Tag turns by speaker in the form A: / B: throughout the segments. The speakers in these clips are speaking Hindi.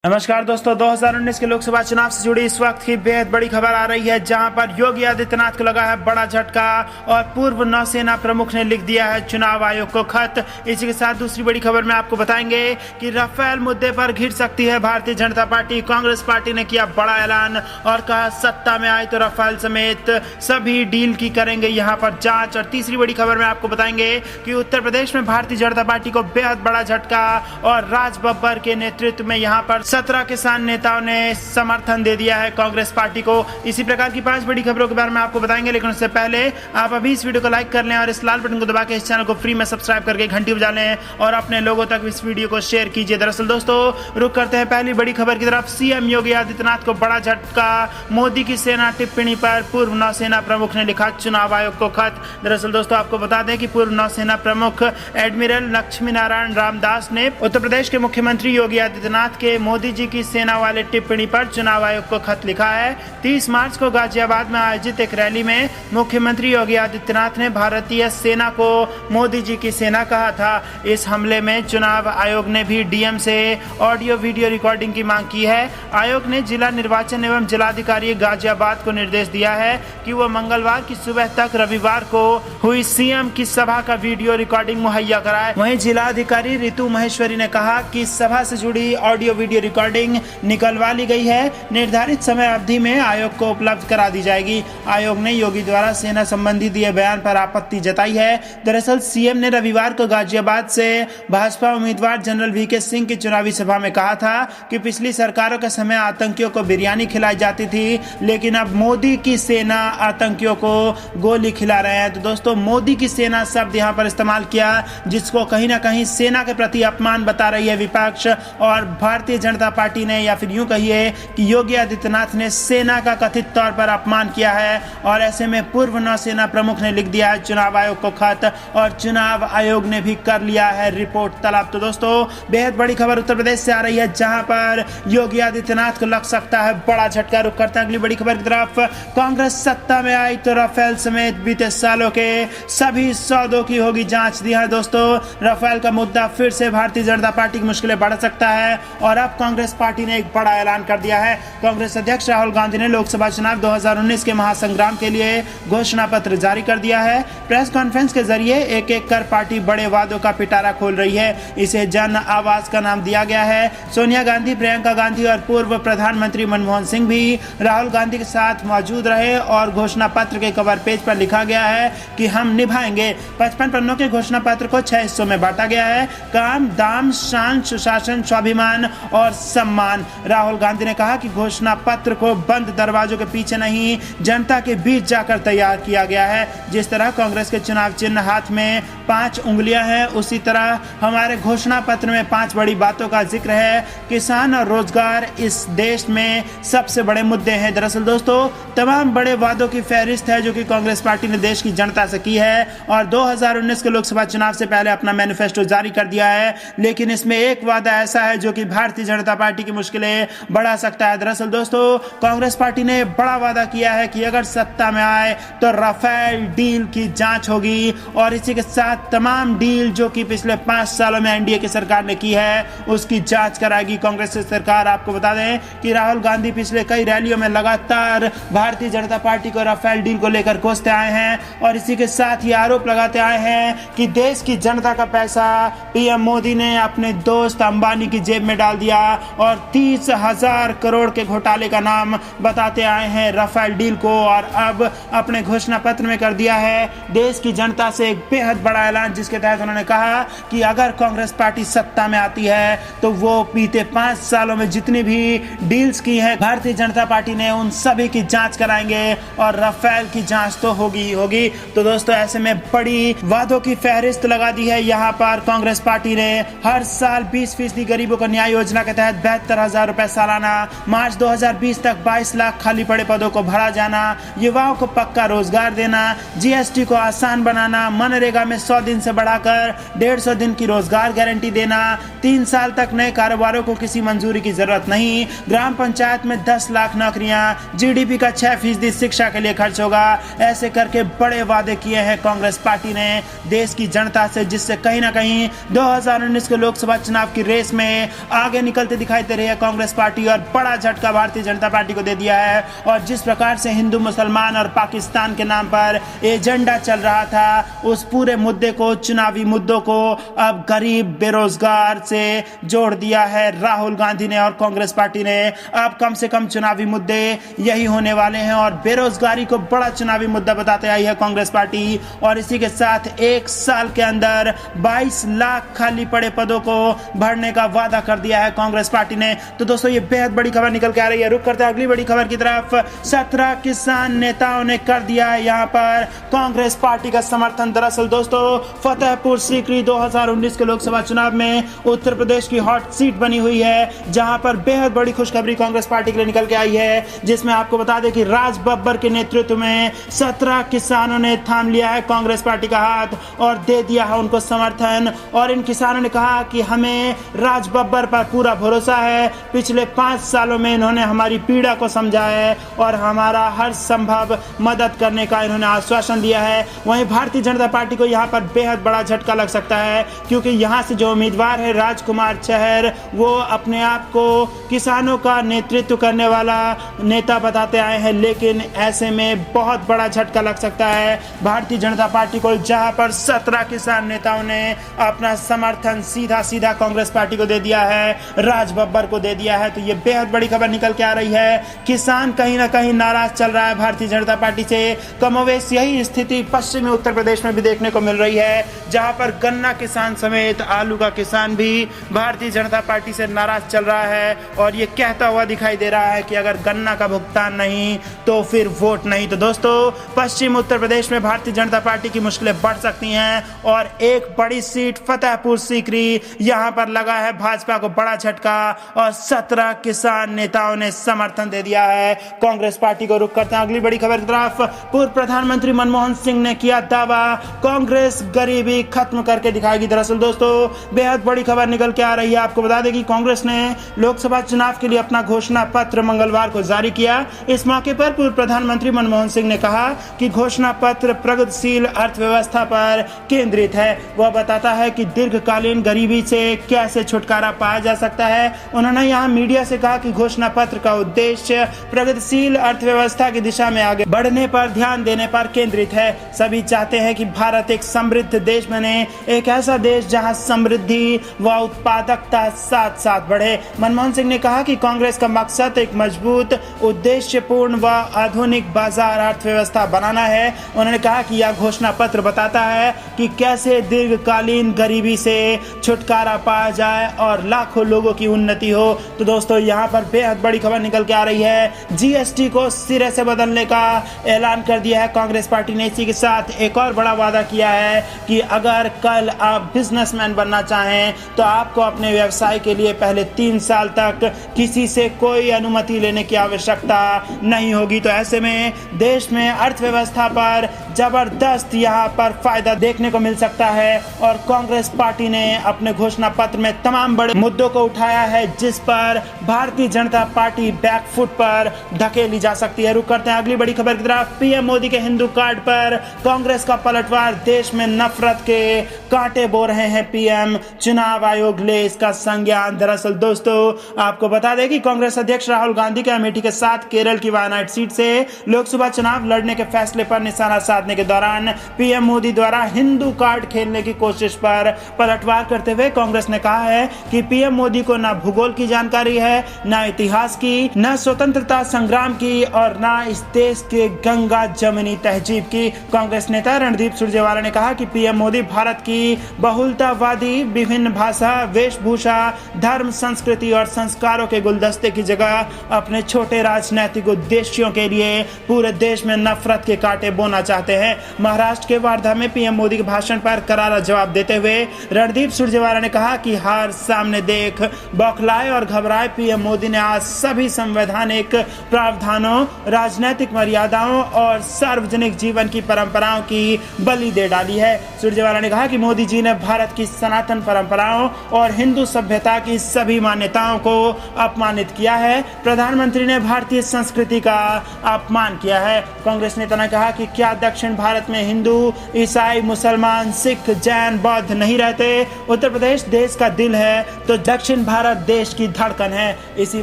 A: नमस्कार दोस्तों, 2019 के लोकसभा चुनाव से जुड़ी इस वक्त की बेहद बड़ी खबर आ रही है, जहां पर योगी आदित्यनाथ को लगा है बड़ा झटका और पूर्व नौसेना प्रमुख ने लिख दिया है चुनाव आयोग को खत। इसी के साथ दूसरी बड़ी खबर में आपको बताएंगे कि राफेल मुद्दे पर घिर सकती है भारतीय जनता पार्टी। कांग्रेस पार्टी ने किया बड़ा ऐलान और कहा सत्ता में आए तो राफेल समेत सभी डील की करेंगे यहां पर जांच। और तीसरी बड़ी खबर में आपको बताएंगे कि उत्तर प्रदेश में भारतीय जनता पार्टी को बेहद बड़ा झटका और राज बब्बर के नेतृत्व में यहां पर 17 किसान नेताओं ने समर्थन दे दिया है कांग्रेस पार्टी को। इसी प्रकार की 5 बड़ी खबरों के बारे में आपको बताएंगे, लेकिन उससे पहले आप अभी इस वीडियो को लाइक कर लें और इस लाल बटन को दबा के इस चैनल को फ्री में सब्सक्राइब करके घंटी बजा लें और अपने लोगों तक इस वीडियो को शेयर कीजिए। दरअसल दोस्तों, रुक करते हैं पहली बड़ी खबर की तरफ। सीएम योगी आदित्यनाथ को बड़ा झटका, मोदी की सेना टिप्पणी पर पूर्व नौसेना प्रमुख ने लिखा चुनाव आयोग को खत। दरअसल दोस्तों, आपको बता दें कि पूर्व नौसेना प्रमुख एडमिरल लक्ष्मी नारायण रामदास ने उत्तर प्रदेश के मुख्यमंत्री योगी आदित्यनाथ के मोदी जी की सेना वाले टिप्पणी पर चुनाव आयोग को खत लिखा है। 30 मार्च को गाजियाबाद में आयोजित एक रैली में मुख्यमंत्री योगी आदित्यनाथ ने भारतीय सेना को मोदी जी की सेना कहा था। इस हमले में चुनाव आयोग ने भी डीएम से ऑडियो वीडियो रिकॉर्डिंग की मांग की है। आयोग ने जिला निर्वाचन एवं जिलाधिकारी गाजियाबाद को निर्देश दिया है कि वो मंगलवार की सुबह तक रविवार को हुई सीएम की सभा का वीडियो रिकॉर्डिंग मुहैया कराए। वहीं जिलाधिकारी ऋतु महेश्वरी ने कहा कि सभा से जुड़ी ऑडियो वीडियो रिकॉर्डिंग निकलवा ली गई है, निर्धारित समय अवधि में आयोग को उपलब्ध करा दी जाएगी। आयोग ने योगी द्वारा सेना संबंधी दिए बयान पर आपत्ति जताई है। दरअसल सीएम ने रविवार को गाजियाबाद से भाजपा उम्मीदवार जनरल वीके सिंह की चुनावी सभा में कहा था कि पिछली सरकारों के समय आतंकियों को बिरयानी खिलाई जाती थी, लेकिन अब मोदी की सेना आतंकियों को गोली खिला रहे हैं। तो दोस्तों, मोदी की सेना शब्द यहाँ पर इस्तेमाल किया, जिसको कहीं ना कहीं सेना के प्रति अपमान बता रही है विपक्ष और भारतीय जनता पार्टी ने, या फिर यूं कहिए कि योगी आदित्यनाथ ने सेना का कथित तौर पर अपमान किया है। और ऐसे में पूर्व नौसेना प्रमुख ने लिख दिया है चुनाव आयोग को खत और चुनाव आयोग ने भी कर लिया है रिपोर्ट तलब। तो दोस्तों, बेहद बड़ी खबर उत्तर प्रदेश से आ रही है, जहां पर योगी आदित्यनाथ को लग सकता है बड़ा झटका। रुक करते हैं अगली बड़ी खबर की तरफ। कांग्रेस सत्ता में आई तो राफेल समेत बीते सालों के सभी सौदों की होगी जांच। दी है दोस्तों, राफेल का मुद्दा फिर से भारतीय जनता पार्टी की मुश्किलें बढ़ सकता है और अब कांग्रेस पार्टी ने एक बड़ा ऐलान कर दिया है। कांग्रेस अध्यक्ष राहुल गांधी ने लोकसभा चुनाव 2019 के महासंग्राम के लिए घोषणा पत्र जारी कर दिया है। प्रेस कॉन्फ्रेंस के जरिए एक एक कर पार्टी बड़े वादों का पिटारा खोल रही है। इसे जन आवाज का नाम दिया गया है। सोनिया गांधी, प्रियंका गांधी और पूर्व प्रधानमंत्री मनमोहन सिंह भी राहुल गांधी के साथ मौजूद रहे और घोषणा पत्र के कवर पेज पर लिखा गया है कि हम निभाएंगे। 55 पन्नों के घोषणा पत्र को 6 हिस्सों में बांटा गया है: काम, दाम, शान, सुशासन, स्वाभिमान और सम्मान। राहुल गांधी ने कहा कि घोषणा पत्र को बंद दरवाजों के पीछे नहीं, जनता के बीच जाकर तैयार किया गया है। जिस तरह कांग्रेस के चुनाव चिन्ह हाथ में 5 उंगलियां हैं, उसी तरह हमारे घोषणा पत्र में 5 बड़ी बातों का जिक्र है। किसान और रोजगार इस देश में सबसे बड़े मुद्दे हैं। दरअसल दोस्तों, तमाम बड़े वादों की फहरिस्त है जो कि कांग्रेस पार्टी ने देश की जनता से की है और 2019 के लोकसभा चुनाव से पहले अपना मैनिफेस्टो जारी कर दिया है। लेकिन इसमें एक वादा ऐसा है जो कि भारतीय जनता पार्टी की मुश्किलें बढ़ा सकता है। दरअसल दोस्तों, कांग्रेस पार्टी ने बड़ा वादा किया है कि अगर सत्ता में आए तो राफेल डील की जांच होगी और इसी के साथ तमाम डील जो कि पिछले 5 सालों में एनडीए की सरकार ने की है उसकी जांच कराएगी कांग्रेस की सरकार। आपको बता दें कि राहुल गांधी पिछले कई रैलियों में लगातार भारतीय जनता पार्टी को राफेल डील को लेकर कोसते आए हैं और इसी के साथ ये आरोप लगाते आए हैं कि देश की जनता का पैसा पीएम मोदी ने अपने दोस्त अंबानी की जेब में डाल दिया और 30,000 करोड़ के घोटाले का नाम बताते आए हैं राफेल डील को। और अब अपने घोषणा पत्र में कर दिया है देश की जनता से एक बेहद बड़ा ऐलान, जिसके तहत उन्होंने कहा कि अगर कांग्रेस पार्टी सत्ता में आती है तो वो बीते 5 सालों में जितनी भी डील्स की है भारतीय जनता पार्टी ने, उन सभी की जांच कराएंगे और राफेल की जांच तो होगी ही होगी। तो दोस्तों, ऐसे में बड़ी वादों की फहरिस्त लगा दी है यहाँ पर कांग्रेस पार्टी ने। हर साल 20% गरीबों को न्याय योजना के तहत 72,000 रुपए सालाना, मार्च 2020 तक 22 लाख खाली पड़े पदों को भरा जाना, युवाओं को पक्का रोजगार देना, जीएसटी को आसान बनाना, मनरेगा में 100 दिन से बढ़ाकर 150 दिन की रोजगार गारंटी देना, 3 साल तक नए कारोबारों को किसी मंजूरी की जरूरत नहीं, ग्राम पंचायत में 10 लाख नौकरियां, जीडीपी का 6% शिक्षा के लिए खर्च होगा। ऐसे करके बड़े वादे किए हैं कांग्रेस पार्टी ने देश की जनता से, जिससे कहीं ना कहीं 2019 के लोकसभा चुनाव की रेस में आगे निकल निकलते दिखाई दे रही है कांग्रेस पार्टी और बड़ा झटका भारतीय जनता पार्टी को दे दिया है। और जिस प्रकार से हिंदू मुसलमान और पाकिस्तान के नाम पर एजेंडा चल रहा था, उस पूरे मुद्दे को, चुनावी मुद्दों को अब गरीब बेरोजगार से जोड़ दिया है राहुल गांधी ने और कांग्रेस पार्टी ने। अब कम से कम चुनावी मुद्दे यही होने वाले हैं और बेरोजगारी को बड़ा चुनावी मुद्दा बताते आई है कांग्रेस पार्टी। और इसी के साथ एक साल के अंदर 22 लाख खाली पड़े पदों को भरने का वादा कर दिया है कांग्रेस पार्टी ने। तो दोस्तों ये बेहद बड़ी खबर निकल के आ रही है। रुक करते हैं अगली बड़ी खबर की तरफ। 17 किसान नेताओं ने कर दिया है यहाँ पर कांग्रेस पार्टी का समर्थन। दरअसल दोस्तों फतेहपुर सीकरी 2019 के लोकसभा चुनाव में उत्तर प्रदेश की हॉट सीट बनी हुई है, जहां पर बेहद बड़ी खुशखबरी कांग्रेस पार्टी के लिए निकल के आई है, जिसमें आपको बता दें कि राज बब्बर के नेतृत्व में 17 किसानों ने थाम लिया है कांग्रेस पार्टी का हाथ और दे दिया है उनको समर्थन। और इन किसानों ने कहा कि हमें राज बब्बर पर पूरा भरोसा है। पिछले 5 सालों में इन्होंने हमारी पीड़ा को समझा है और हमारा हर संभव मदद करने का इन्होंने आश्वासन दिया है। वहीं भारतीय जनता पार्टी को यहाँ पर बेहद बड़ा झटका लग सकता है, क्योंकि यहाँ से जो उम्मीदवार है राजकुमार चहर, वो अपने आप को किसानों का नेतृत्व करने वाला नेता बताते आए हैं, लेकिन ऐसे में बहुत बड़ा झटका लग सकता है भारतीय जनता पार्टी को, जहां पर 17 किसान नेताओं ने अपना समर्थन सीधा सीधा कांग्रेस पार्टी को दे दिया है, राज बब्बर को दे दिया है। तो ये बेहद बड़ी खबर निकल के आ रही है। किसान कहीं ना कहीं नाराज चल रहा है भारतीय जनता पार्टी से। कमोवेश यही स्थिति पश्चिमी उत्तर प्रदेश में भी देखने को मिल रही है, जहां पर गन्ना किसान समेत आलू का किसान भी भारतीय जनता पार्टी से नाराज चल रहा है और ये कहता हुआ दिखाई दे रहा है कि अगर गन्ना का भुगतान नहीं तो फिर वोट नहीं। तो दोस्तों पश्चिम उत्तर प्रदेश में भारतीय जनता पार्टी की मुश्किलें बढ़ सकती हैं और एक बड़ी सीट फतेहपुर सीकरी, यहां पर लगा है भाजपा को बड़ा झटका और 17 किसान नेताओं ने समर्थन दे दिया है कांग्रेस पार्टी को। रुक करते हैं अगली बड़ी खबर की तरफ। पूर्व प्रधानमंत्री मनमोहन सिंह ने किया दावा, कांग्रेस गरीबी खत्म करके दिखाएगी। दरअसल दोस्तों बेहद बड़ी खबर निकल के आ रही है। आपको बता दें कि कांग्रेस ने लोकसभा चुनाव के लिए अपना घोषणा पत्र मंगलवार को जारी किया। इस मौके पर पूर्व प्रधानमंत्री मनमोहन सिंह ने कहा कि घोषणा पत्र प्रगतिशील अर्थव्यवस्था पर केंद्रित है। वह बताता है कि दीर्घकालीन गरीबी से कैसे छुटकारा पाया जा सकता है। उन्होंने यहाँ मीडिया से कहा कि घोषणा पत्र का उद्देश्य प्रगतिशील अर्थव्यवस्था की दिशा में आगे बढ़ने पर ध्यान देने पर केंद्रित है। सभी चाहते हैं कि भारत एक समृद्ध देश बने, एक ऐसा देश जहां समृद्धि व उत्पादकता साथ साथ बढ़े। मनमोहन सिंह ने कहा कि कांग्रेस का मकसद एक मजबूत, उद्देश्यपूर्ण व आधुनिक बाजार अर्थव्यवस्था बनाना है। उन्होंने कहा कि यह घोषणा पत्र बताता है कि कैसे दीर्घकालीन गरीबी से छुटकारा पाया जाए और लाखों लोगों की उन्नति हो। तो दोस्तों यहाँ पर बेहद बड़ी खबर निकल के आ रही है। जीएसटी को सिरे से बदलने का ऐलान कर दिया है कांग्रेस पार्टी ने। इसी के साथ एक और बड़ा वादा किया है कि अगर कल आप बिजनेसमैन बनना चाहें तो आपको अपने व्यवसाय के लिए पहले 3 साल तक किसी से कोई अनुमति लेने की आवश्यकता नहीं होगी। तो ऐसे में देश में अर्थव्यवस्था पर जबरदस्त यहाँ पर फायदा देखने को मिल सकता है और कांग्रेस पार्टी ने अपने घोषणा पत्र में तमाम बड़े मुद्दों को उठाया है, जिस पर भारतीय जनता पार्टी बैकफुट पर धकेली जा सकती है। रुक करते हैं अगली बड़ी खबर की तरफ। पीएम मोदी के हिंदू कार्ड पर कांग्रेस का पलटवार, देश में नफरत के कांटे बो रहे हैं पीएम, चुनाव आयोग ले इसका संज्ञान। दरअसल दोस्तों आपको बता दें कि कांग्रेस अध्यक्ष राहुल गांधी के अमेठी के साथ केरल की वायनाड सीट से लोकसभा चुनाव लड़ने के फैसले पर निशाना साधने के दौरान पीएम मोदी द्वारा हिंदू कार्ड खेलने की कोशिश पर पलटवार करते हुए कांग्रेस ने कहा है कि पीएम मोदी को न भूगोल की जानकारी है, न इतिहास की, न स्वतंत्रता संग्राम की और न इस देश के गंगा जमुनी तहजीब की। कांग्रेस नेता रणदीप सुरजेवाला ने कहा कि पीएम मोदी भारत की बहुलतावादी, विभिन्न भाषा, वेशभूषा, धर्म, संस्कृति और संस्कारों के गुलदस्ते की जगह अपने छोटे राजनीतिक उद्देश्यों के लिए पूरे देश में नफरत के कांटे बोना चाहते हैं। महाराष्ट्र के वार्धा में पीएम मोदी के भाषण पर करारा जवाब देते हुए रणदीप सुरजेवाला ने कहा कि हार सामने देख बौखलाए और घबराए पीएम मोदी ने आज सभी संवैधानिक प्रावधानों, राजनीतिक मर्यादाओं और सार्वजनिक जीवन की परंपराओं की बलि दे डाली है। सुरजेवाला ने कहा कि मोदी जी ने भारत की सनातन परंपराओं और हिंदू सभ्यता की सभी मान्यताओं को अपमानित किया है। प्रधानमंत्री ने भारतीय संस्कृति का अपमान किया है। कांग्रेस नेता ने कहा कि क्या दक्षिण भारत में हिंदू, ईसाई, मुसलमान, सिख, जैन, बौद्ध नहीं रहते? उत्तर प्रदेश देश का दिल है तो दक्षिण भारत भारत देश की धड़कन है। इसी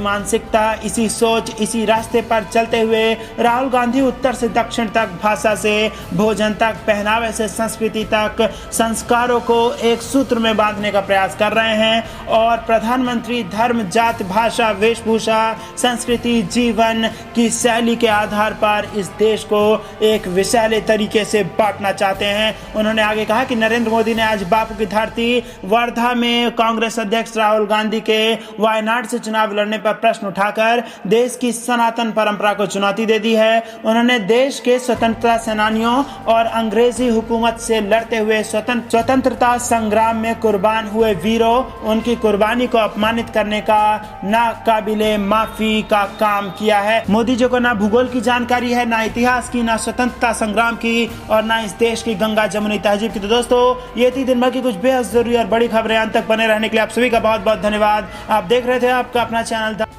A: मानसिकता, इसी सोच, इसी रास्ते पर चलते हुए राहुल गांधी उत्तर से दक्षिण तक, भाषा से भोजन तक, पहनावे से संस्कृति तक संस्कारों को एक सूत्र में बांधने का प्रयास कर रहे हैं और प्रधानमंत्री धर्म, जाति, भाषा, वेशभूषा, संस्कृति, जीवन की शैली के आधार पर इस देश को एक विषैले तरीके से बांटना चाहते हैं। उन्होंने आगे कहा कि नरेंद्र मोदी ने आज बापू की धरती वर्धा में कांग्रेस अध्यक्ष राहुल गांधी के वायनाड से चुनाव लड़ने पर प्रश्न उठाकर देश की सनातन परंपरा को चुनौती दे दी है। उन्होंने देश के स्वतंत्रता सेनानियों और अंग्रेजी हुकूमत से लड़ते हुए स्वतंत्रता संग्राम में कुर्बान हुए वीरों, उनकी कुर्बानी को अपमानित करने का नाकाबिले माफी का काम किया है। मोदी जी को ना भूगोल की जानकारी है, ना इतिहास की, ना स्वतंत्रता संग्राम की और ना इस देश की गंगा जमुनी तहजीब की। तो दोस्तों, ये थी दिन भर की कुछ बेहद जरूरी और बड़ी खबरें। अंत तक बने रहने के लिए आप सभी का बहुत बहुत धन्यवाद। आप देख रहे थे आपका अपना चैनल